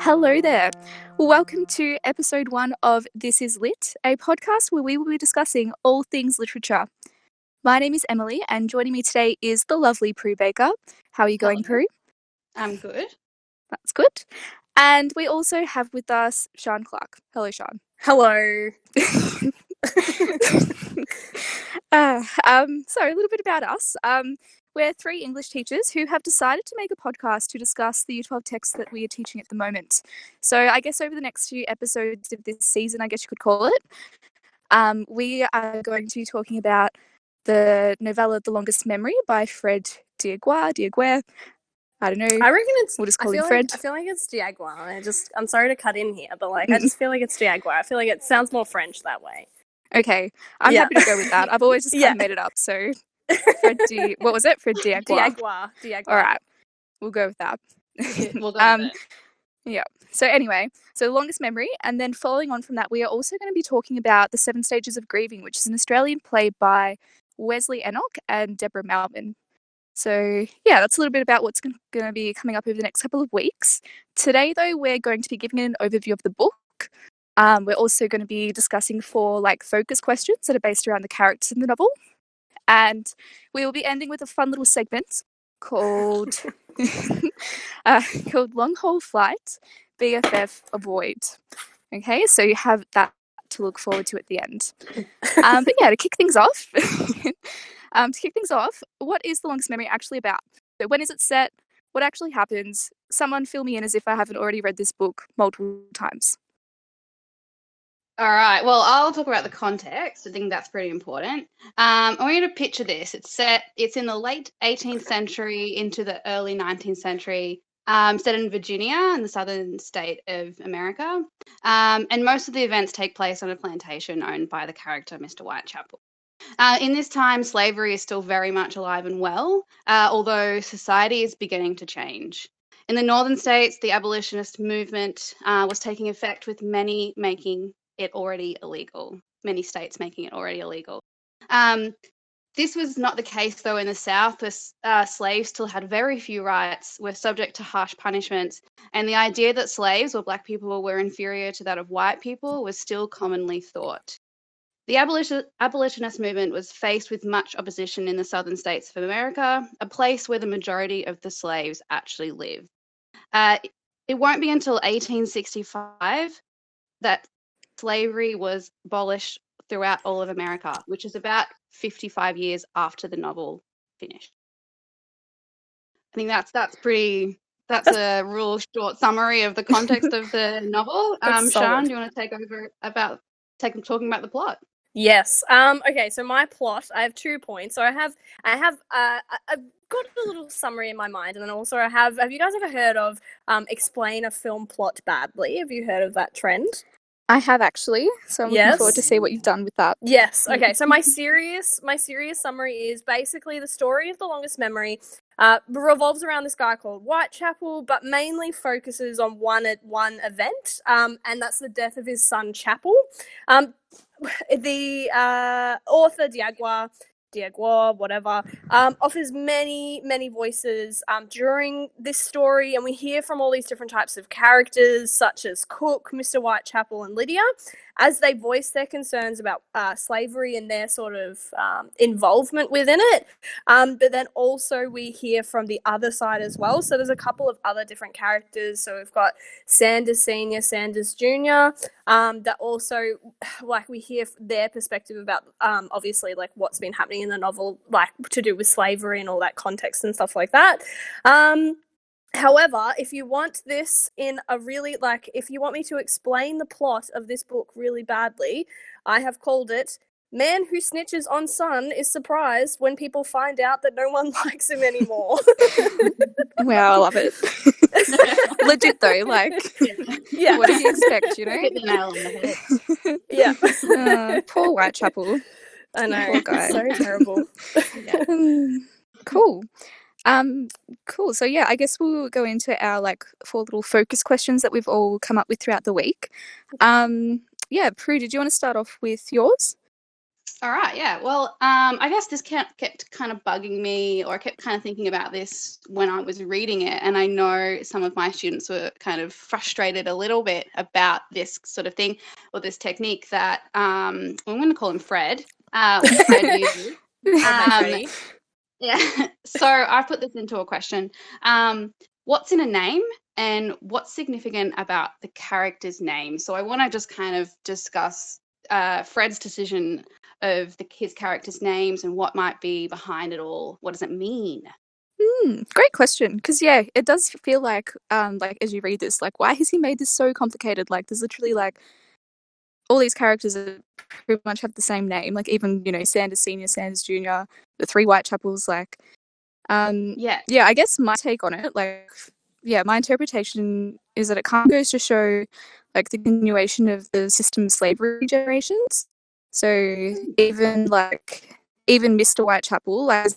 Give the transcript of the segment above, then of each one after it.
Hello there. Welcome to episode 1 of This Is Lit, a podcast where we will be discussing all things literature. My name is Emily, and joining me today is the lovely Prue Baker. How are you going, Prue? I'm good. That's good. And we also have with us Sean Clark. Hello, Sean. Hello. So a little bit about us. We're 3 English teachers who have decided to make a podcast to discuss the Year 12 texts that we are teaching at the moment. So I guess over the next few episodes of this season, I guess you could call it, we are going to be talking about the novella The Longest Memory by Fred Dieguar. I don't know. I reckon it's. We'll just call him Fred. I feel like it's Dieguar. I'm sorry to cut in here, but I just feel like it's Dieguar. I feel like it sounds more French that way. Okay, I'm happy to go with that. I've always just kind of made it up. So, what was it? Fred Dieguar. Dieguar. All right, we'll go with that. We'll go with it. Yeah. So anyway, The Longest Memory, and then following on from that, we are also going to be talking about The 7 Stages of Grieving, which is an Australian play by Wesley Enoch and Deborah Malvin. So yeah, that's a little bit about what's going to be coming up over the next couple of weeks. Today, though, we're going to be giving an overview of the book. We're also going to be discussing 4 focus questions that are based around the characters in the novel, and we will be ending with a fun little segment called Long Haul Flight, BFF Avoid. Okay, so you have that to look forward to at the end. But yeah, to kick things off, what is The Longest Memory actually about? So when is it set? What actually happens? Someone fill me in as if I haven't already read this book multiple times. All right. Well, I'll talk about the context. I think that's pretty important. I want you to picture this. It's in the late 18th century into the early 19th century, set in Virginia in the southern state of America. And most of the events take place on a plantation owned by the character Mr. Whitechapel. In this time, slavery is still very much alive and well, although society is beginning to change. In the northern states, the abolitionist movement was taking effect, with many states making it already illegal. This was not the case, though, in the South, where slaves still had very few rights, were subject to harsh punishments, and the idea that slaves or black people were inferior to that of white people was still commonly thought. The abolitionist movement was faced with much opposition in the southern states of America, a place where the majority of the slaves actually lived. It won't be until 1865 that slavery was abolished throughout all of America, which is about 55 years after the novel finished. I think that's a real short summary of the context of the novel. Sean, do you want to take over talking about the plot? Yes. Okay. So my plot, I have 2 points. So I've got a little summary in my mind, and then also have you guys ever heard of explain a film plot badly? Have you heard of that trend? I have, actually, so I'm looking forward to see what you've done with that. Yes. Okay. So my serious summary is basically the story of The Longest Memory revolves around this guy called Whitechapel, but mainly focuses on one event, and that's the death of his son Chapel. The author Dieguar, whatever, offers many voices during this story, and we hear from all these different types of characters, such as Cook, Mr. Whitechapel, and Lydia, as they voice their concerns about slavery and their sort of involvement within it. But then also we hear from the other side as well. So there's a couple of other different characters. So we've got Sanders Sr., Sanders Jr., that also, we hear their perspective about, obviously, what's been happening in the novel, to do with slavery and all that context and stuff like that. However, if you want this in a really, if you want me to explain the plot of this book really badly, I have called it Man Who Snitches on Son is Surprised When People Find Out That No One Likes Him Anymore. Wow, I love it. Legit, though, yeah. What do you expect, Hit the nail on the head. Yeah. Poor Whitechapel. I know, poor guy. So terrible. Cool. Cool. So yeah, I guess we'll go into our 4 little focus questions that we've all come up with throughout the week. Yeah, Prue, did you want to start off with yours? All right, yeah. Well, I guess this kept kind of bugging me, or I kept kind of thinking about this when I was reading it, and I know some of my students were kind of frustrated a little bit about this sort of thing, or this technique that I'm going to call him Fred. Fred uses. Okay, Um, Freddie. yeah. So I put this into a question. What's in a name, and what's significant about the character's name? So I want to just kind of discuss Fred's decision of his characters' names and what might be behind it all. What does it mean? Great question. Because yeah, it does feel like as you read this, like why has he made this so complicated? Like there's literally like all these characters that pretty much have the same name. Like even Sanders Senior, Sanders Junior, the three Whitechapels. Like Yeah. yeah, I guess my take on it, like yeah, my interpretation is that it kind of goes to show like the continuation of the system of slavery generations. So even Mr. Whitechapel, like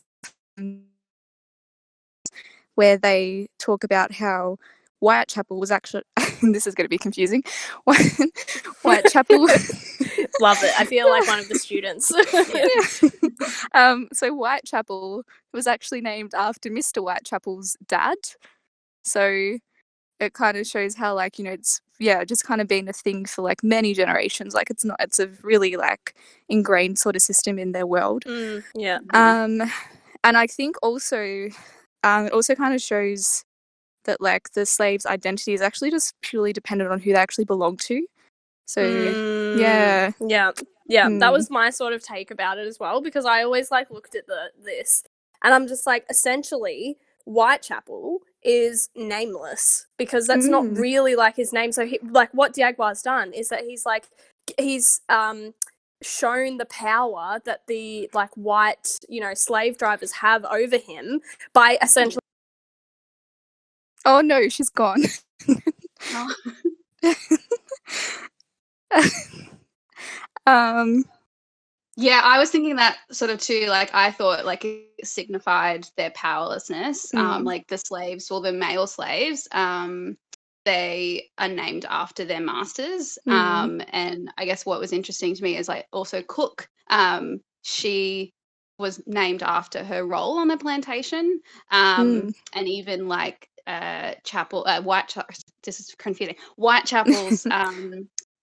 where they talk about how Whitechapel was actually this is going to be confusing. Whitechapel Love it. I feel like one of the students. So Whitechapel was actually named after Mr. Whitechapel's dad. So it kind of shows how it's just kind of been a thing for like many generations. Like it's a really like ingrained sort of system in their world. Yeah. And I think also it also kind of shows that like the slave's identity is actually just purely dependent on who they actually belong to. So yeah. That was my sort of take about it as well, because I always like looked at this and I'm just like, essentially Whitechapel is nameless because that's not really like his name. So like what Diagwa's done is that he's shown the power that the like white slave drivers have over him by essentially Oh no, she's gone. Oh. Yeah, I was thinking that sort of too. Like, I thought like it signified their powerlessness. Like the slaves, or the male slaves, they are named after their masters. And I guess what was interesting to me is like also Cook. She was named after her role on the plantation. And even like Chapel, this is confusing. Whitechapel's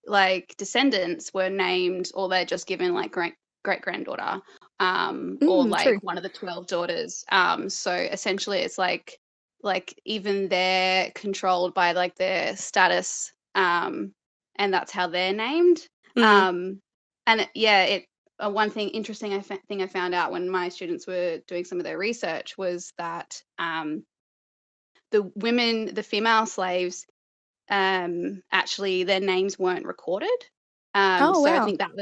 like descendants were named, or they're just given like great granddaughter, or like true. one of the 12 daughters. So essentially it's like even they're controlled by like their status, and that's how they're named. And one thing interesting I found out when my students were doing some of their research was that the female slaves, actually their names weren't recorded. Oh So I wow. think that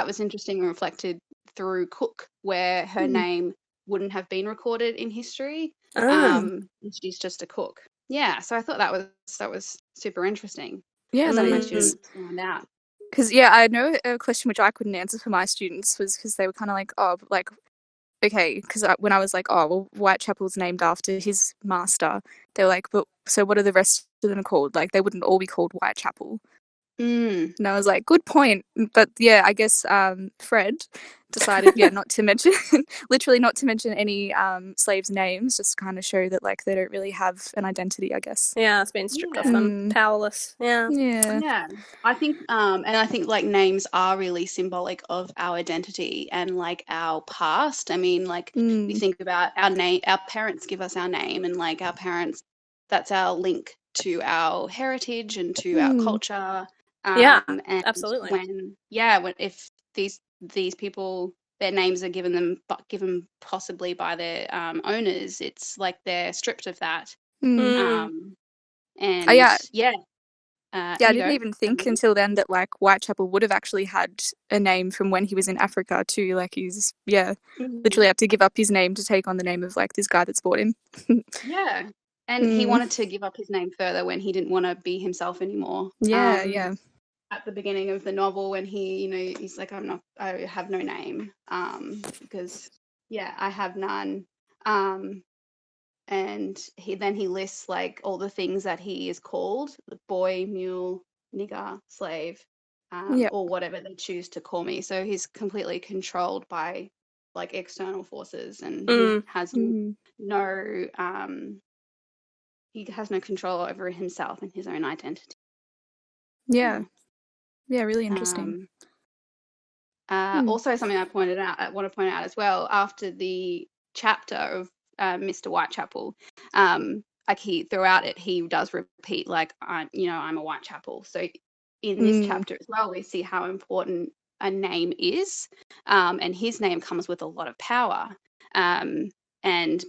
was interesting and reflected through Cook, where her name wouldn't have been recorded in history. She's just a cook. Yeah, so I thought that was super interesting. Yeah, That's that how my is. students found out. Because yeah, I know a question which I couldn't answer for my students was because they were kind of like, oh, like okay, because when I was like, oh, well, Whitechapel's named after his master, they were like, but so what are the rest of them called? Like, they wouldn't all be called Whitechapel. And I was like, good point. But yeah, I guess Fred decided, not to mention, literally not to mention any slaves' names, just kind of show that like they don't really have an identity, I guess. Yeah, it's been stripped off them. Powerless. Yeah. Yeah. I think and I think like names are really symbolic of our identity and like our past. I mean, like you think about our name, our parents give us our name, and like our parents, that's our link to our heritage and to our culture. Yeah, And absolutely. when if these people, their names are given possibly by their owners, it's like they're stripped of that. And I didn't even think until then that like Whitechapel would have actually had a name from when he was in Africa too. Like he's literally had to give up his name to take on the name of like this guy that's bought him. Yeah. And he wanted to give up his name further when he didn't want to be himself anymore. Yeah. At the beginning of the novel, when he, he's like, I have no name, because I have none. And he lists like all the things that he is called: the boy, mule, nigger, slave. Yep. or whatever they choose to call me. So he's completely controlled by like external forces, and he has no control over himself and his own identity. Yeah. Yeah, really interesting. Also, something I want to point out as well, after the chapter of Mr. Whitechapel, like throughout it, he does repeat like, I'm a Whitechapel. So in this chapter as well, we see how important a name is, and his name comes with a lot of power. And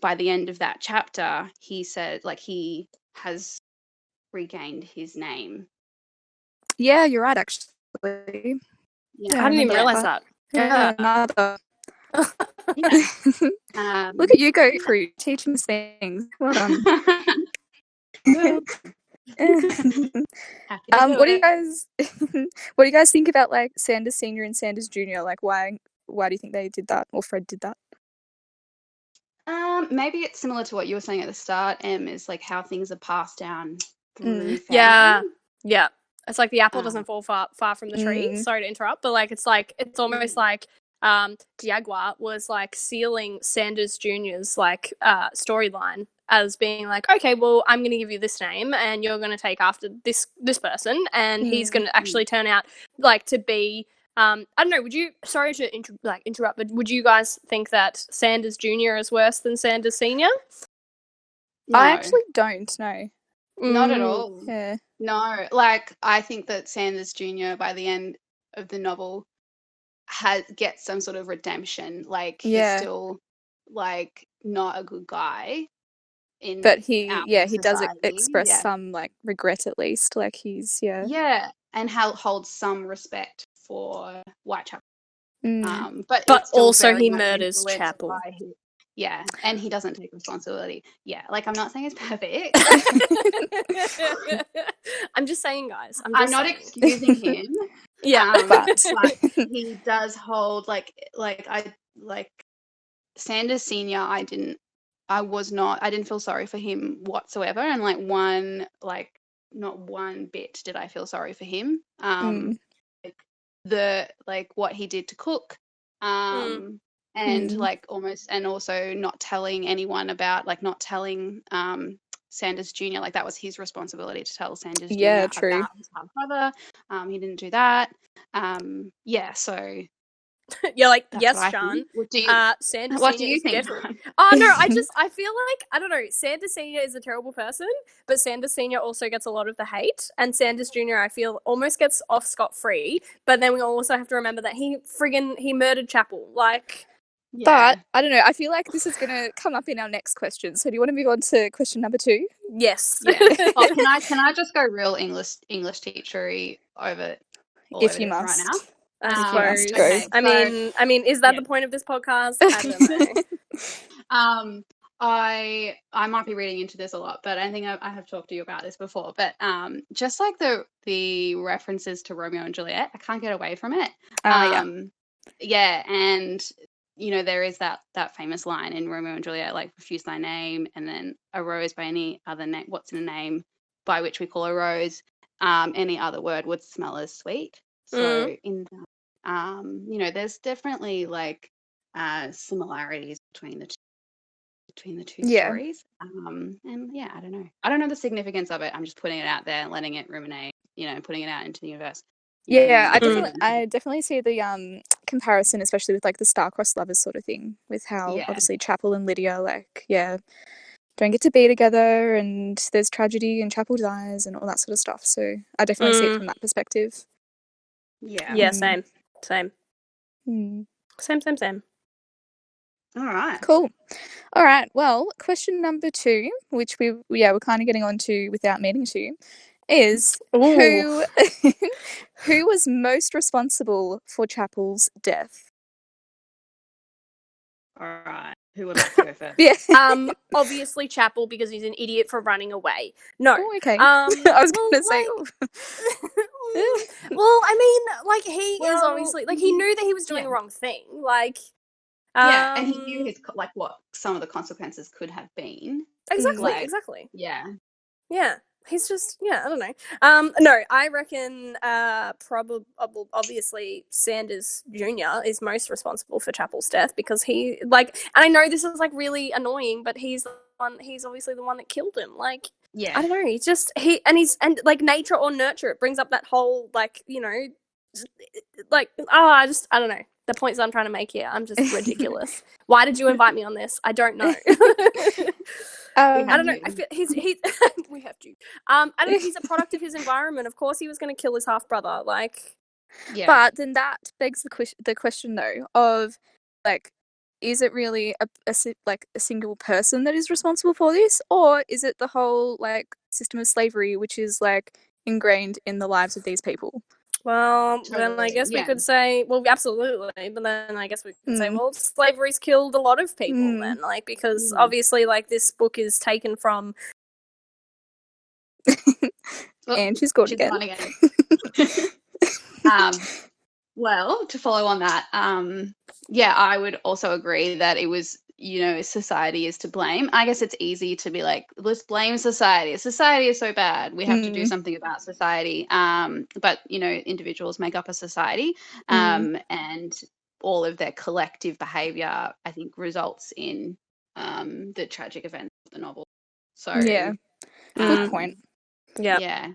by the end of that chapter, he said like he has regained his name. Yeah, you're right, actually. Yeah, I didn't even realize that. Yeah, neither. Yeah. Look at you go through teaching us things. Well done. Happy to do what do it. you guys what do you guys think about like Sanders Senior and Sanders Junior? Like why do you think they did that, or Fred did that? Maybe it's similar to what you were saying at the start, is like how things are passed down through family. family. Yeah. It's like the apple doesn't fall far from the tree. Sorry to interrupt, but like it's almost like Diagua was like sealing Sanders Jr.'s like storyline as being like, okay, well, I'm going to give you this name and you're going to take after this person, and he's going to actually turn out like to be I don't know, would you, sorry to interrupt, but would you guys think that Sanders Jr. is worse than Sanders Senior? No. I actually don't know. Not at all. Yeah. No, like I think that Sanders Jr. by the end of the novel gets some sort of redemption. Like he's still like not a good guy in but he does society. express some like regret, at least. Like he's and holds some respect for Whitechapel. But But still also very he much murders influenced Chapel. by and he doesn't take responsibility. Yeah, like I'm not saying it's perfect. I'm just saying, guys. I'm not excusing him. but he does hold like Sanders Senior. I didn't feel sorry for him whatsoever, and not one bit did I feel sorry for him. Like what he did to Cook, and also not telling anyone about, like not telling Sanders Jr. Like that was his responsibility to tell Sanders Jr. True. about his half brother. He didn't do that. So you're like, yes, Sean. Sanders what Senior do you think? Oh no, I feel like, I don't know, Sanders Senior is a terrible person, but Sanders Senior also gets a lot of the hate, and Sanders Junior I feel almost gets off scot-free. But then we also have to remember that he murdered Chapel. Like, but I don't know. I feel like this is going to come up in our next question. So do you want to move on to question number 2? Yes. Yeah. Oh, can I just go real English teachery over all if over you this must. right now? I suppose. Okay, I mean, is that the point of this podcast? I don't know. I might be reading into this a lot, but I think I have talked to you about this before. But just like the references to Romeo and Juliet, I can't get away from it. And there is that famous line in Romeo and Juliet, like refuse thy name, and then a rose by any other name. What's in a name by which we call a rose? Any other word would smell as sweet. So in that, there's definitely like similarities between the two stories. And I don't know the significance of it. I'm just putting it out there and letting it ruminate, putting it out into the universe. I definitely see the comparison, especially with like the star-crossed lovers sort of thing, with how obviously Chapel and Lydia don't get to be together, and there's tragedy and Chapel dies and all that sort of stuff. So I definitely see it from that perspective. Yeah, same. Same. All right. Cool. All right. Well, question number 2, which we're kind of getting on to without meaning to, is who was most responsible for Chapel's death? All right. Who would like to go first? Obviously Chapel, because he's an idiot for running away. No. Oh, okay. I was going to say. Well, I mean, like he is obviously like he knew that he was doing the wrong thing. Like. And he knew what some of the consequences could have been. Exactly. Yeah. Yeah. He's just, yeah, I don't know. No, I reckon probably obviously Sanders Jr. is most responsible for Chapel's death because he and I know this is like really annoying, but he's obviously the one that killed him. Like, Yeah. I don't know. He's like nature or nurture. It brings up that whole like, you know, I don't know. The points I'm trying to make here, I'm just ridiculous. Why did you invite me on this? I don't know. I don't know. I feel he's we have to. I don't know. He's a product of his environment. Of course, he was going to kill his half brother. Like, Yeah. But then that begs the question though of like, is it really a single person that is responsible for this, or is it the whole like system of slavery which is like ingrained in the lives of these people? well, Totally, then I guess we yeah. could say, well, absolutely. But then I guess we could say, well, slavery's killed a lot of people then, like, because obviously, like, this book is taken from. And she's gone again. Well, to follow on that, yeah, I would also agree that it was, you know, society is to blame. I guess it's easy to be like, let's blame society. Society is so bad. We have to do something about society. But, you know, individuals make up a society, and all of their collective behavior, I think, results in the tragic events of the novel. So, yeah, good point. Yeah.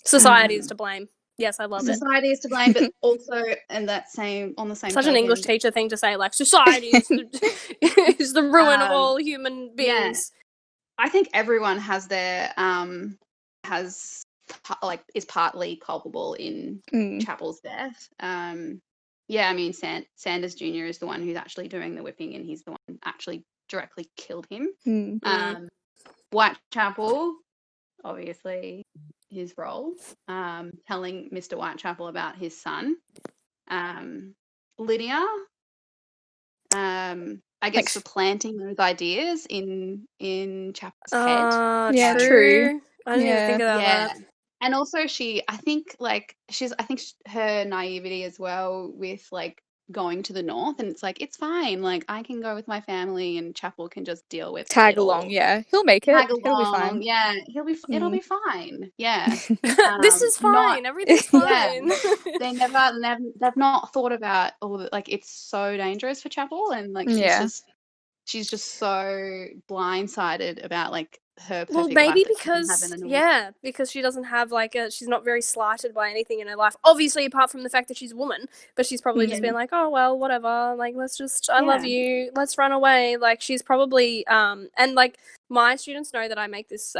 Society is to blame. Yes, I love it. Society is to blame, but also on the same Such token, an English teacher thing to say, like, society is is the ruin of all human beings. Yeah. I think everyone has their is partly culpable in Chapel's death. Yeah, I mean Sanders Jr. is the one who's actually doing the whipping, and he's the one who actually directly killed him. Whitechapel, obviously his role, telling Mr. Whitechapel about his son. Lydia, I guess for planting those ideas in Chapel's head. Yeah, true. I didn't even think about that. And also I think her naivety as well with like going to the north, and it's like, it's fine, like I can go with my family and Chapel can just deal with tag it along. all. Yeah, he'll make it. He'll be fine. Yeah, it'll be fine. Yeah. This is fine. Everything's fine. They've not thought about all the, like, it's so dangerous for Chapel, and like she's just so blindsided about like her perfect maybe life because she doesn't have like she's not very slighted by anything in her life, obviously, apart from the fact that she's a woman, but she's probably just been like, oh well, whatever, like let's just I love you, let's run away. Like she's probably and like my students know that I make this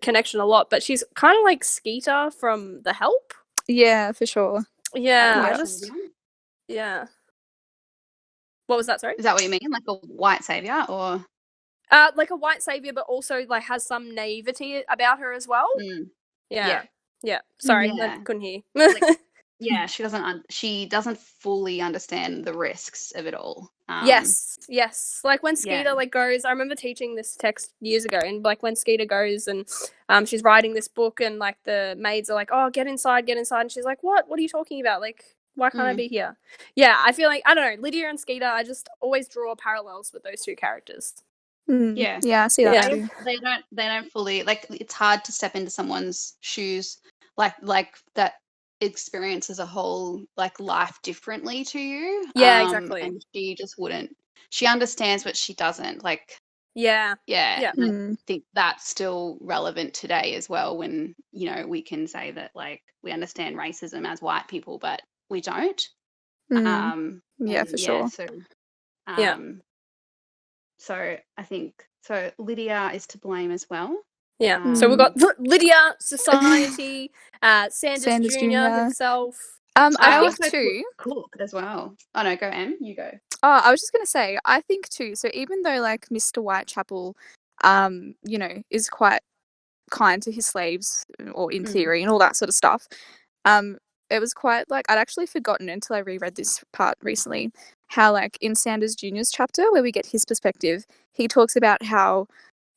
connection a lot, but she's kind of like Skeeter from The Help. Yeah, for sure. Yeah. What was that, sorry? Is that what you mean? Like a white savior, or like a white savior, but also like has some naivety about her as well. Yeah. Sorry, I couldn't hear. Yeah, she doesn't fully understand the risks of it all. Yes. Like when Skeeter like goes, I remember teaching this text years ago, and like when Skeeter goes and she's writing this book, and like the maids are like, oh, get inside, and she's like, what are you talking about? Like, why can't I be here? Yeah, I feel like, I don't know, Lydia and Skeeter, I just always draw parallels with those two characters. Yeah, I see that too. They don't fully, like, it's hard to step into someone's shoes like that experiences a whole like life differently to you. Yeah, exactly. And she just wouldn't. She understands, but she doesn't. Like, yeah. I think that's still relevant today as well, when, you know, we can say that like we understand racism as white people, but we don't. For sure. So I think Lydia is to blame as well. Yeah. So we've got Lydia, society, Sanders Jr. himself. I think too. Cool as well. Oh no, go Em. You go. Oh, I was just gonna say, I think too. So even though like Mr. Whitechapel, you know, is quite kind to his slaves, or in theory, and all that sort of stuff, it was quite like, I'd actually forgotten until I reread this part recently, how like in Sanders Jr.'s chapter where we get his perspective, he talks about how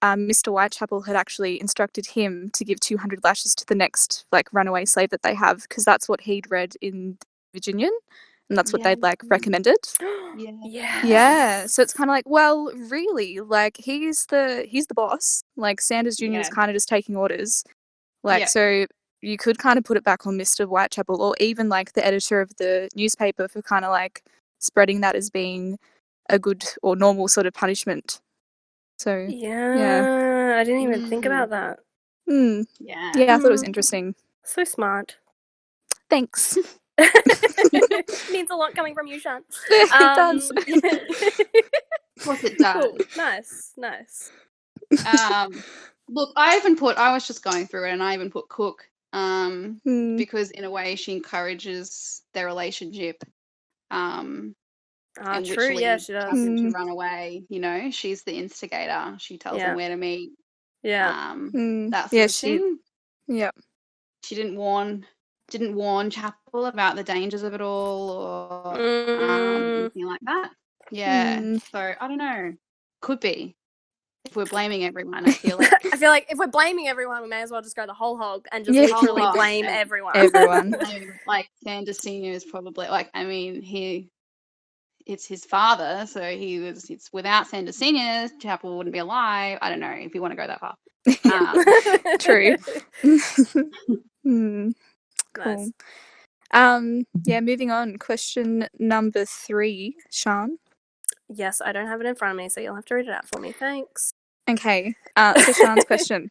Mr. Whitechapel had actually instructed him to give 200 lashes to the next like runaway slave that they have, because that's what he'd read in Virginian, and that's what Yeah. they'd like recommended. Yeah. Yeah, so it's kind of like, well, really, like he's the boss. Like Sanders Jr. is Yeah. kind of just taking orders. Like, Yeah. so you could kind of put it back on Mr. Whitechapel, or even like the editor of the newspaper, for kind of like spreading that as being a good or normal sort of punishment. So Yeah, I didn't even think about that. yeah, Yeah. I thought it was interesting. So smart. Thanks. Means a lot coming from you, Shan. It does. Of course it does. Cool. Nice. Look, I was just going through it, and I even put Cook, because in a way she encourages their relationship, and true. which Yeah, leads she does. him to run away. You know, she's the instigator. She tells him where to meet. Yeah. That sort Yeah, of thing. Yeah. She didn't warn Chapel about the dangers of it all, or anything like that. Yeah. So I don't know. Could be. If we're blaming everyone, I feel like if we're blaming everyone, we may as well just go the whole hog and just Yeah. literally Whole hog, blame and everyone. Everyone. like Sanders Senior is probably like, I mean, it's his father, so it's without Sanders Senior, Chapel wouldn't be alive. I don't know if you want to go that far. True. Cool. Nice. Yeah, moving on. Question number 3, Sean. Yes, I don't have it in front of me, so you'll have to read it out for me. Thanks. Okay. So Sean's question.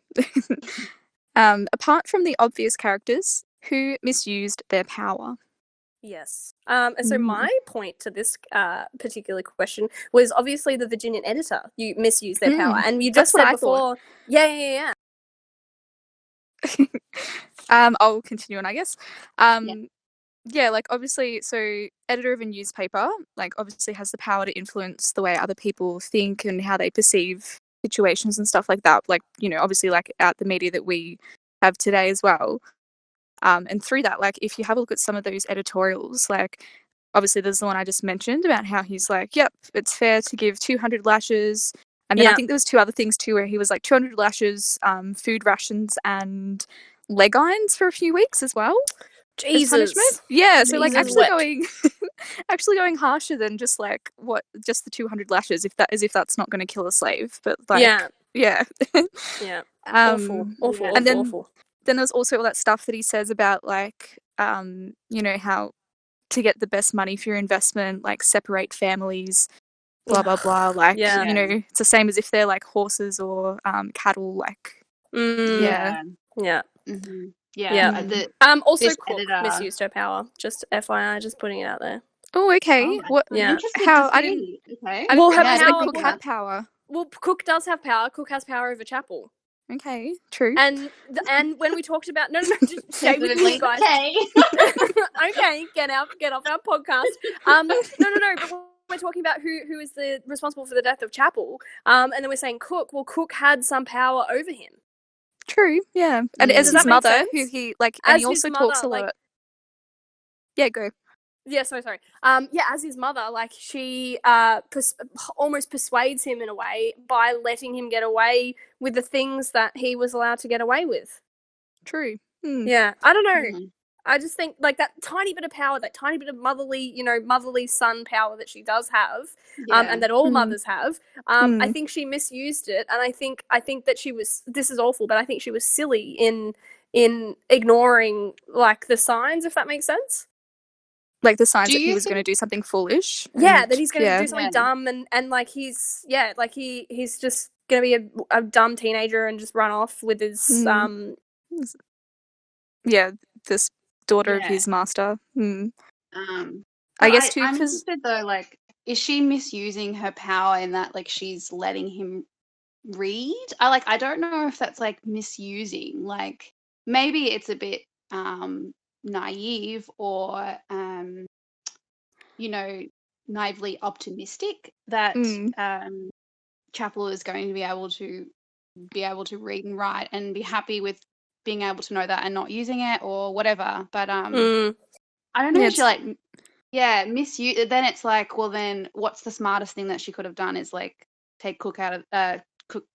Apart from the obvious characters, who misused their power? Yes. And so my point to this particular question was obviously the Virginian editor. You misuse their power, and you just That's what said I before. thought. Yeah. I'll continue on, I guess. Yeah, like obviously, so editor of a newspaper, like obviously has the power to influence the way other people think and how they perceive situations and stuff like that. Like, you know, obviously like out the media that we have today as well. And through that, like if you have a look at some of those editorials, like obviously there's the one I just mentioned about how he's like, yep, it's fair to give 200 lashes. And then I think there was 2 other things too, where he was like 200 lashes, food rations, and leg irons for a few weeks as well. Jesus. Punishment. Yeah, so like Jesus actually going harsher than just like just the 200 lashes, if that's not going to kill a slave. But like yeah. Awful. And then awful. Then there's also all that stuff that he says about like you know, how to get the best money for your investment, like separate families, blah blah blah. Like you know, it's the same as if they're like horses or cattle. Like Yeah. Mm-hmm. Yeah. Also, this Cook editor misused her power. Just FYI, just putting it out there. Oh, okay. What? I'm interested How? to I see. didn't. Okay. I didn't Well, realize her that power- Cook had power. Well, Cook does have power. Cook has power over Chapel. Okay, true. And when we talked about just stay with me, guys. Okay, get off our podcast. No. But we're talking about who is the responsible for the death of Chapel. And then we're saying Cook. Well, Cook had some power over him. True. Yeah, and as his mother, who he like, and he also talks a lot. Yeah, go. Yeah, sorry. As his mother, like she almost persuades him in a way by letting him get away with the things that he was allowed to get away with. True. Yeah, I don't know. I just think like that tiny bit of power, that tiny bit of motherly son power that she does have, and that all mothers have. I think she misused it, and I think that she was. This is awful, but I think she was silly in ignoring like the signs, if that makes sense. Like the signs that he was going to do something foolish. Yeah, that he's going to do something dumb, and like he's just going to be a dumb teenager and just run off with his this daughter of his master. I guess too. I'm interested though. Like, is she misusing her power in that like she's letting him read? I don't know if that's like misusing. Like maybe it's a bit naive or naively optimistic that Chapel is going to be able to read and write and be happy with being able to know that and not using it or whatever. But I don't know if she misuse. Then it's like, well, then what's the smartest thing that she could have done is like take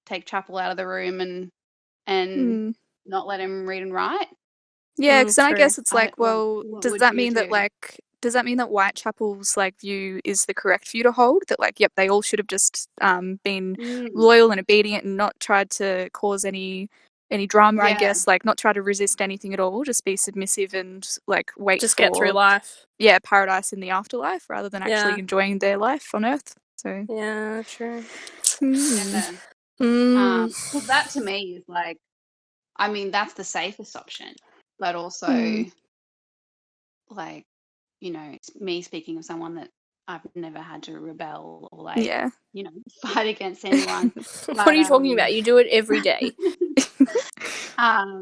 take Chapel out of the room and not let him read and write. Yeah, because then I guess it's like, well, does that mean that like does that mean that Whitechapel's like view is the correct view to hold? That like, yep, they all should have just been loyal and obedient and not tried to cause any drama, I guess, like not try to resist anything at all, just be submissive and like wait Just for get through life. paradise in the afterlife rather than actually enjoying their life on Earth. So yeah, true. Yeah. Mm. Well, that to me is like, I mean, that's the safest option, but also like, you know, it's me speaking of someone that I've never had to rebel or like, yeah. you know, fight against anyone. What are you talking about? You do it every day. I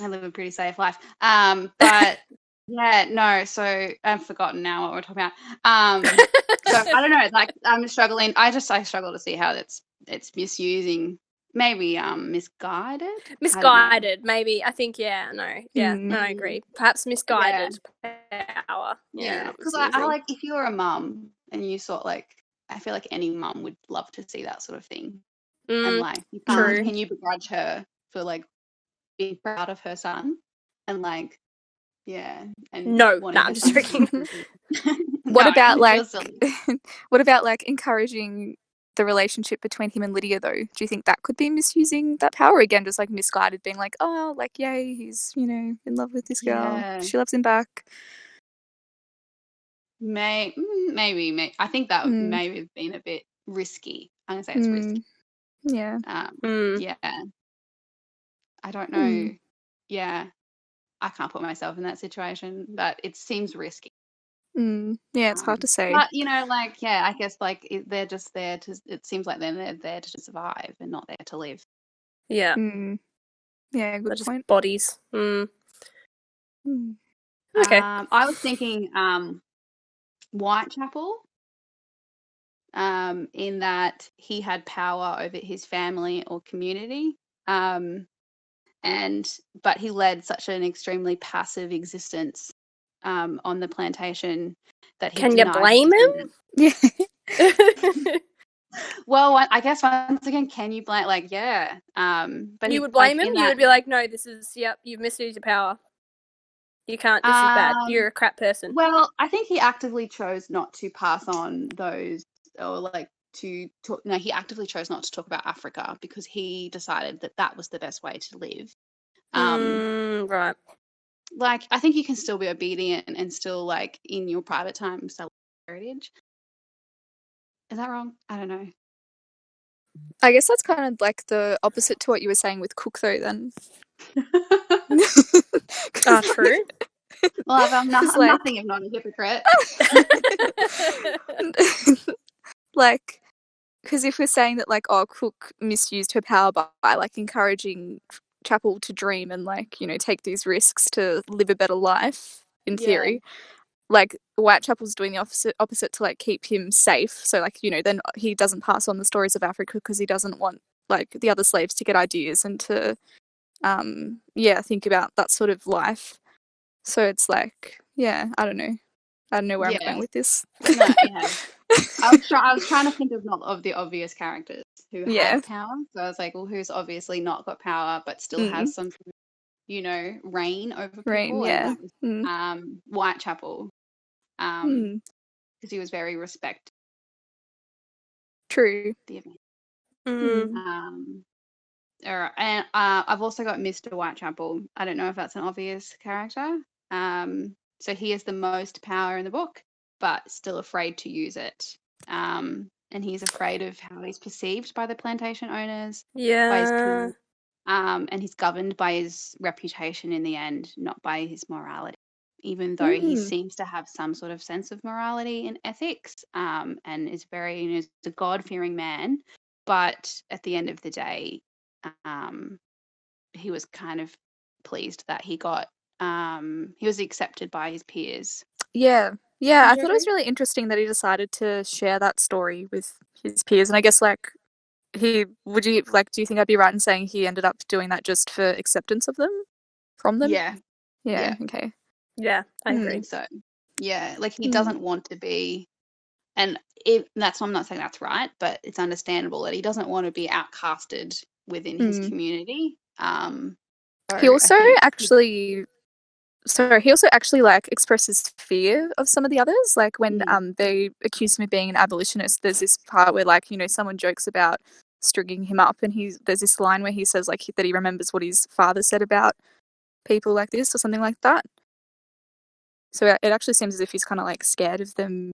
live a pretty safe life. But yeah, no. So I've forgotten now what we're talking about. So I don't know. Like I'm struggling. I struggle to see how it's misusing. Maybe misguided. Misguided, maybe. I think no, I agree. Perhaps misguided power. Yeah, not because I misusing. like if you're a mum and you sort like, I feel like any mum would love to see that sort of thing, and like you can't, True. can you begrudge her for like being proud of her son and like and No, wanting her I'm just son to joking. What No, about it like feels silly. what about like encouraging the relationship between him and Lydia though? Do you think that could be misusing that power? Again, just like misguided, being like, oh, like yay, he's, you know, in love with this girl. Yeah, She loves him back. maybe. I think that Mm, maybe have been a bit risky. I'm gonna say it's risky. yeah. Yeah, I don't know. Mm, Yeah, I can't put myself in that situation, but it seems risky. yeah, it's hard to say. But you know, like I guess like they're just there to. It seems like they're there to survive and not there to live. Yeah, Yeah, good they're just point. bodies. Mm. Okay. I was thinking Whitechapel, in that he had power over his family or community, but he led such an extremely passive existence on the plantation that he Can you denied his blame him? Yeah. Well, I guess once again, can you blame? Like, yeah, but You he would like blame him? in You that. would be like, no, this is, you've misused your power. You can't, this is bad. You're a crap person. Well, I think he actively chose not to pass on those, or like to talk. No, he actively chose not to talk about Africa because he decided that that was the best way to live. Right. Like, I think you can still be obedient and still like in your private time celebrate heritage. Is that wrong? I don't know. I guess that's kind of like the opposite to what you were saying with Cook, though. Then, True. Well, I'm like, nothing if not a hypocrite. like, because if we're saying that, like, oh, Cook misused her power by like encouraging Chapel to dream and like, you know, take these risks to live a better life in theory, like Whitechapel's doing the opposite to like keep him safe. So like, you know, then he doesn't pass on the stories of Africa because he doesn't want like the other slaves to get ideas and to think about that sort of life. So it's like, I don't know where I'm going with this. No, I was trying to think of the obvious characters who had power. So I was like, well, who's obviously not got power but still has some, you know, reign over people, and that was Whitechapel, because he was very respected. True. The event. Mm. And I've also got Mr. Whitechapel. I don't know if that's an obvious character. So he has the most power in the book, but still afraid to use it. And he's afraid of how he's perceived by the plantation owners, by his peers. And he's governed by his reputation in the end, not by his morality. Even though he seems to have some sort of sense of morality and ethics, and is very, you know, is a God-fearing man, but at the end of the day, he was kind of pleased that he was accepted by his peers. Yeah, I thought it was really interesting that he decided to share that story with his peers, and I guess like do you think I'd be right in saying he ended up doing that just for acceptance of them from them? Yeah. Okay. Yeah, I agree. I think so. Yeah, like he doesn't want to be, and I'm not saying that's right, but it's understandable that he doesn't want to be outcasted within his community. He also actually he also actually like expresses fear of some of the others. Like when Mm. they accuse him of being an abolitionist, there's this part where like, you know, someone jokes about stringing him up, and there's this line where he says like that he remembers what his father said about people like this or something like that. So it actually seems as if he's kind of like scared of them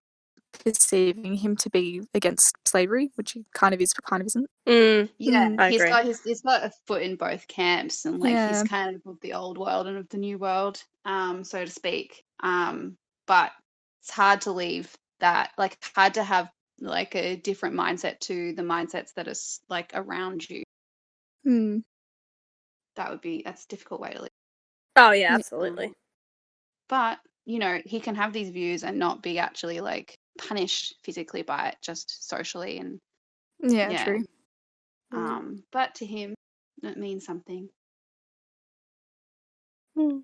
perceiving him to be against slavery, which he kind of is, but kind of isn't. Yeah, I he's agree. got a foot in both camps, and like Yeah. he's kind of the old world and of the new world, so to speak. But it's hard to leave that, like hard to have like a different mindset to the mindsets that are like around you. Hmm. That's a difficult way to live. Oh yeah, Yeah. absolutely. But you know, he can have these views and not be actually like punished physically by it, just socially, and Yeah, yeah. true. But to him, it means something. Mm.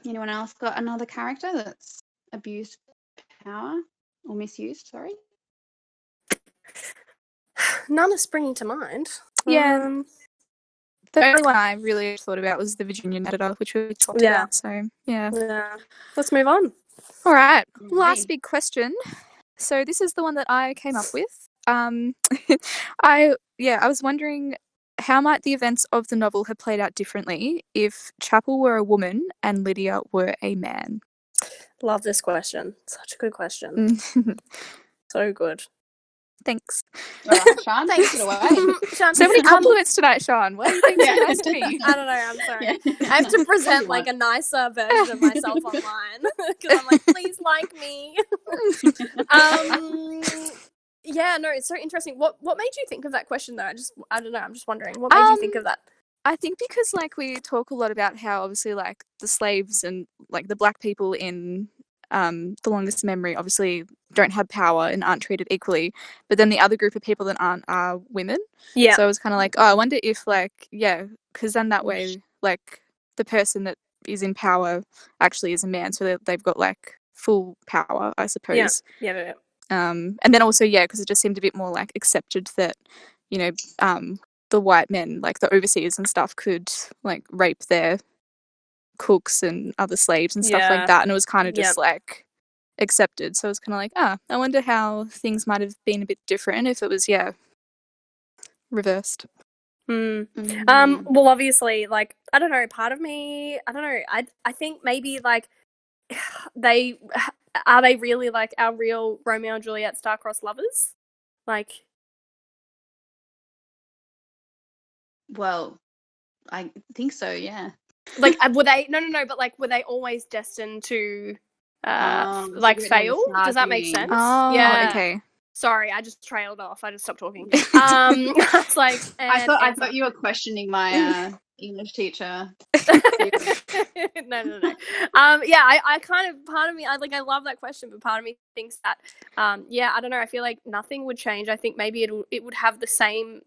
Anyone else got another character that's abused power or misused? Sorry. None are springing to mind. Yeah. The only one I really thought about was the Virginian editor, which we talked Yeah. about. So yeah. Yeah. Let's move on. All right. Right. Last big question. So this is the one that I came up with. I was wondering, how might the events of the novel have played out differently if Chapel were a woman and Lydia were a man? Love this question. Such a good question. So good. Thanks. All right, Sean, take it away. Sean, So many compliments tonight, Sean. Why are you being so nice to me? I don't know. I'm sorry. Yeah. I have to present you like want. a nicer version of myself online because I'm like, please like me. Yeah, no, it's so interesting. What made you think of that question though? I don't know. I'm just wondering. What made you think of that? I think because like we talk a lot about how obviously like the slaves and like the black people in the longest memory obviously don't have power and aren't treated equally, but then the other group of people that aren't are women. Yeah. So I was kind of like, oh, I wonder if like, yeah, because then that way like the person that is in power actually is a man, so they've got like full power, I suppose. Yeah. And then also, yeah, because it just seemed a bit more like accepted that, you know, the white men, like the overseers and stuff, could like rape their cooks and other slaves and stuff like that. And it was kind of just like accepted. So I was kind of like, I wonder how things might have been a bit different if it was, reversed. Well, obviously, like, I don't know, part of me, I don't know, I think maybe, like, are they really, like, our real Romeo and Juliet star-crossed lovers? Like... Well, I think so, yeah. Like, were they, no, but, like, were they always destined to, like, fail? Does that make sense? Oh, yeah. okay. Sorry, I just trailed off. I just stopped talking. It's like, I thought you were questioning my English teacher. No. Yeah, I kind of, part of me, I love that question, but part of me thinks that, I don't know. I feel like nothing would change. I think maybe it would have the same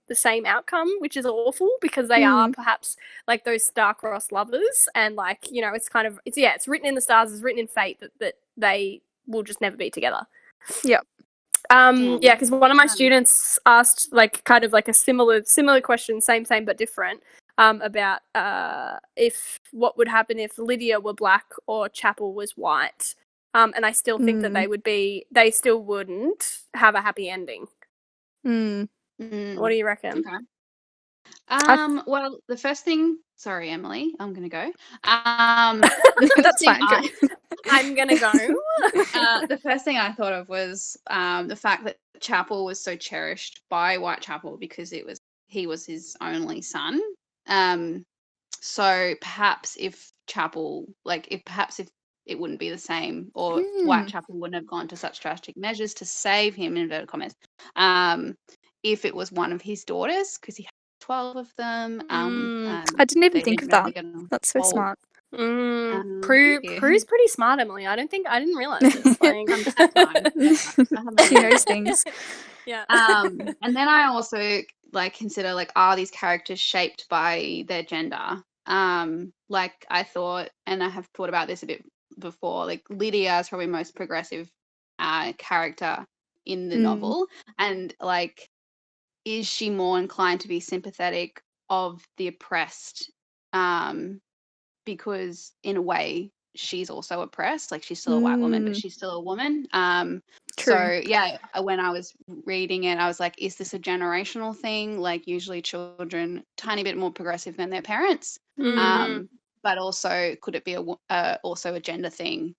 outcome, which is awful because they are perhaps like those star-crossed lovers, and like, you know, it's kind of, it's written in the stars, it's written in fate that they will just never be together. Yep. Because one of my students asked like kind of like a similar question, same but different, about if what would happen if Lydia were black or Chapel was white, and I still think that they still wouldn't have a happy ending. What do you reckon? Okay. Well, the first thing, sorry, Emily, I'm gonna go. That's fine. I'm gonna go. The first thing I thought of was the fact that Chapel was so cherished by Whitechapel because he was his only son. So perhaps if Chapel, if it wouldn't be the same, or Whitechapel wouldn't have gone to such drastic measures to save him, in inverted commas, if it was one of his daughters, because he had 12 of them. I didn't even think of that. That's so smart. Prue's pretty smart, Emily. I didn't realize this. Like, she knows things. Yeah. And then I also like consider like, are these characters shaped by their gender? Like I thought, and I have thought about this a bit before, like Lydia is probably most progressive character in the novel, and like, is she more inclined to be sympathetic of the oppressed because in a way she's also oppressed. Like, she's still a white woman, but she's still a woman. True. So yeah, when I was reading it, I was like, is this a generational thing? Like, usually children tiny bit more progressive than their parents. But also, could it be also a gender thing?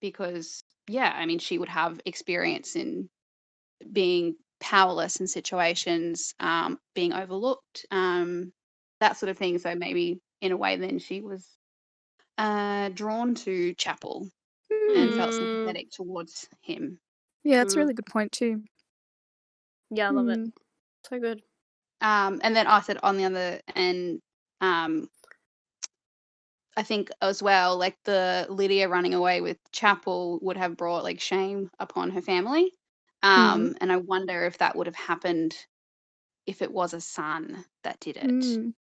Because yeah, I mean, she would have experience in being powerless in situations, being overlooked, that sort of thing. So maybe in a way, then she was drawn to Chapel and felt sympathetic towards him. Yeah, that's a really good point too. Yeah, I love it. So good. And then I said on the other end, I think as well, like the Lydia running away with Chapel would have brought like shame upon her family. And I wonder if that would have happened if it was a son that did it.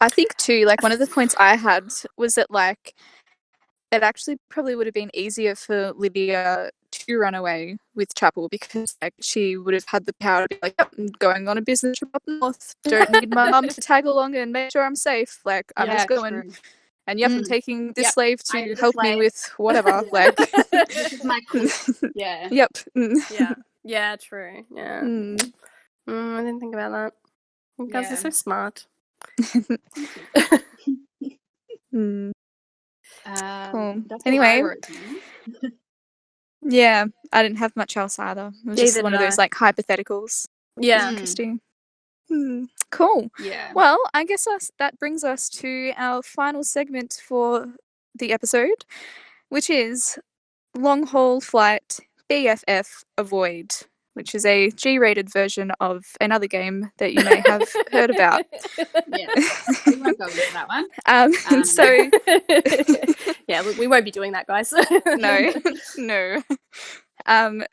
I think too, like one of the points I had was that like it actually probably would have been easier for Lydia to run away with Chapel because like she would have had the power to be like, yep, I'm going on a business trip up north. Don't need my mum to tag along and make sure I'm safe. Like I'm just going. True. And yep, I'm taking this Yep, slave I am to the help me slave. with whatever. Like This is my cook. Yeah. Yep. Yeah. Yeah, true. Yeah. I didn't think about that. You guys are so smart. Cool. That's Anyway, what I wrote down. yeah, I didn't have much else either. It was just Neither one of did those I. like hypotheticals. Yeah. Interesting. Cool. Yeah. Well, I guess that brings us to our final segment for the episode, which is Long Haul Flight BFF Avoid, which is a G-rated version of another game that you may have heard about. Yeah, we won't go into that one. So yeah, we won't be doing that, guys. no.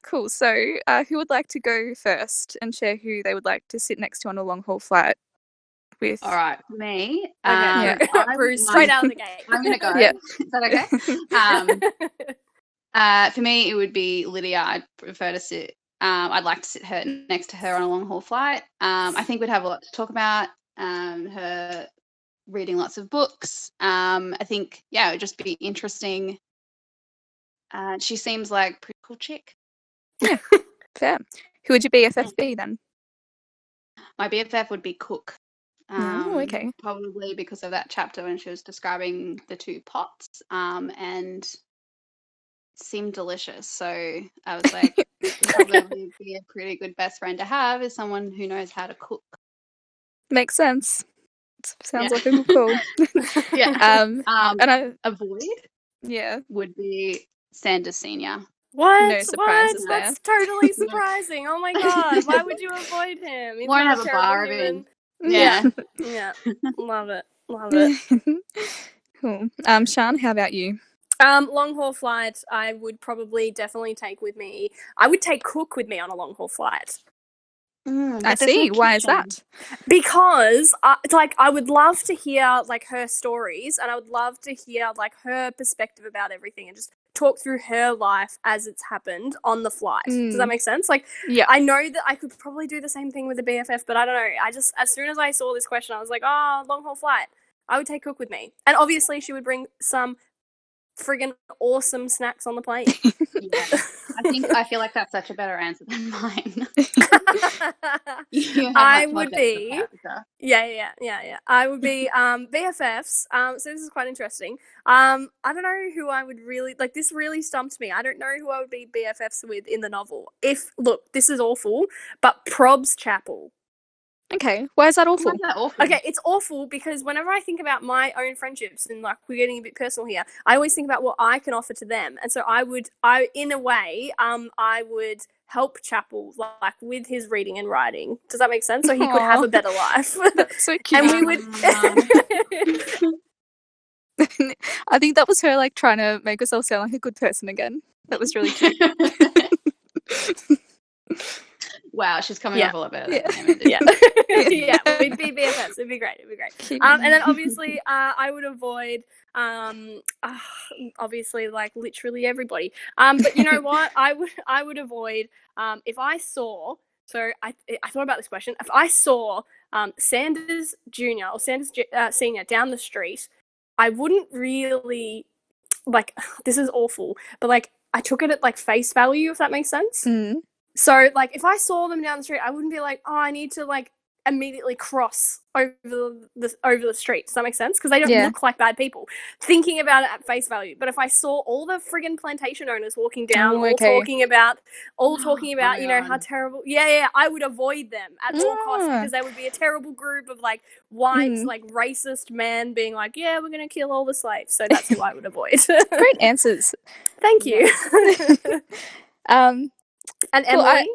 Cool. So, who would like to go first and share who they would like to sit next to on a long haul flight with? All right, me. Okay, Bruce, straight out of the gate. I'm gonna go. Yeah. Is that okay? For me, it would be Lydia. I'd prefer to sit. I'd like to sit her next to her on a long haul flight. I think we'd have a lot to talk about. Her reading lots of books. I think it would just be interesting. She seems like a pretty cool chick. Yeah, fair. Who would your BFF be then? My BFF would be Cook. Okay. Probably because of that chapter when she was describing the two pots, and seemed delicious. So I was like, probably be a pretty good best friend to have is someone who knows how to cook. Makes sense. Sounds like a cool. Yeah. And I avoid. Yeah. Would be Sanders Senior. What? No surprises there. That's totally surprising. Oh my god! Why would you avoid him? He's Won't not have a a bar terrible human. Yeah. Yeah. Love it. Cool. Sian, how about you? Long haul flight, I would probably definitely take with me. I would take Cook with me on a long haul flight. I see. Why is that? Because I would love to hear like her stories, and I would love to hear like her perspective about everything, and just talk through her life as it's happened on the flight. Does that make sense? Like, yeah, I know that I could probably do the same thing with the BFF, but I don't know. I just, as soon as I saw this question, I was like, oh, long haul flight. I would take Cook with me, and obviously she would bring some friggin' awesome snacks on the plane. I feel like that's such a better answer than mine. I would be I would be BFFs. So this is quite interesting. I don't know who I would really like. This really stumped me. I don't know who I would be BFFs with in the novel. Look, this is awful, but Probs Chapel. Okay, why is that awful? Why is that awful? Okay, it's awful because whenever I think about my own friendships, and like we're getting a bit personal here, I always think about what I can offer to them, and so I would help Chapel like with his reading and writing. Does that make sense? So he could have a better life. That's so cute. And we would. I think that was her like trying to make herself sound like a good person again. That was really cute. Wow, she's coming off a lot better. Yeah, we'd be BFFs. It'd be great. And then obviously, I would avoid, obviously, like literally everybody. But you know what? I would avoid if I saw. So I thought about this question. If I saw Sanders Jr. or Sanders Senior down the street, I wouldn't really, like, this is awful, but, like, I took it at, like, face value, if that makes sense. Mm. So, like, if I saw them down the street, I wouldn't be like, oh, I need to, like, immediately cross over the street. Does that make sense? Because they don't look like bad people. Thinking about it at face value. But if I saw all the friggin' plantation owners walking down, all talking about, you know, how terrible. Yeah, I would avoid them at all costs, because they would be a terrible group of, like, white, like, racist men being like, yeah, we're gonna kill all the slaves. So that's who I would avoid. Great answers. Thank you. And cool, Emily?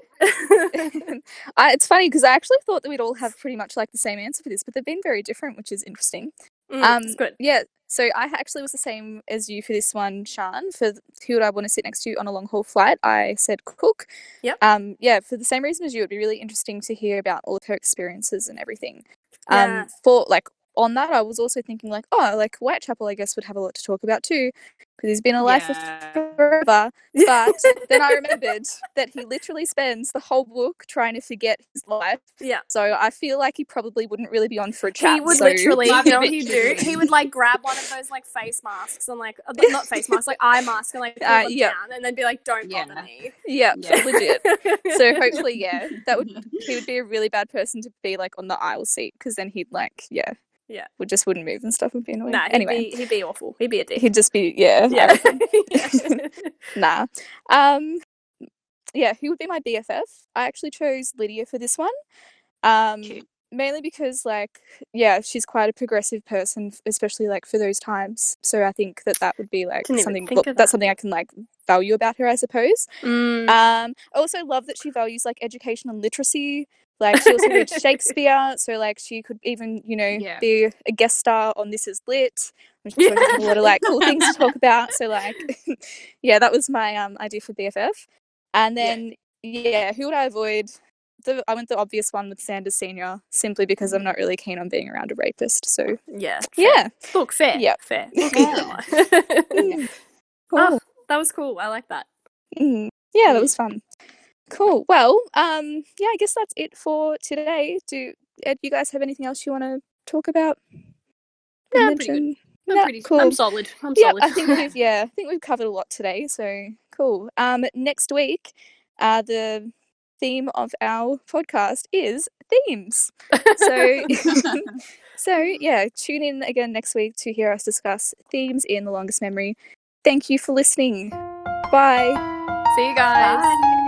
It's funny because I actually thought that we'd all have pretty much like the same answer for this, but they've been very different, which is interesting. It's good. Yeah, so I actually was the same as you for this one, Shan. For who would I want to sit next to on a long haul flight, I said Cook. Yep. Yeah, for the same reason as you, it'd be really interesting to hear about all of her experiences and everything. Yeah. For like on that, I was also thinking like, oh, like Whitechapel, I guess would have a lot to talk about too, because he's been alive for forever. But then I remembered that he literally spends the whole book trying to forget his life. Yeah. So I feel like he probably wouldn't really be on for a chat. He would literally, you know what he'd do? He would like grab one of those like face masks and like, not face masks, like eye masks and like pull them down and then be like, don't bother me. Yeah, legit. So hopefully, he would be a really bad person to be like on the aisle seat, because then he'd like, wouldn't move and stuff, would be annoying. Nah, anyway, he'd be awful. He'd be a dick. He'd just be, Nah. Who would be my BFF? I actually chose Lydia for this one. Mainly because, like, she's quite a progressive person, especially, like, for those times. So I think that would be, like, something I can, like, value about her, I suppose. I also love that she values, like, education and literacy. Like, she also read Shakespeare, so, like, she could even, you know, be a guest star on This Is Lit, which has a lot of, like, cool things to talk about. So, like, that was my idea for BFF. And then, who would I avoid? I went the obvious one with Sanders Senior, simply because I'm not really keen on being around a rapist. So fair. Look, fair. Yeah, fair. Cool. Oh, that was cool. I like that. Yeah, that was fun. Cool. Well, I guess that's it for today. Do you guys have anything else you want to talk about? No, I'm pretty good. I'm pretty cool. I'm solid. Solid. I think we've covered a lot today. So cool. Next week, the theme of our podcast is themes. So tune in again next week to hear us discuss themes in The Longest Memory. Thank you for listening. Bye. See you guys. Bye.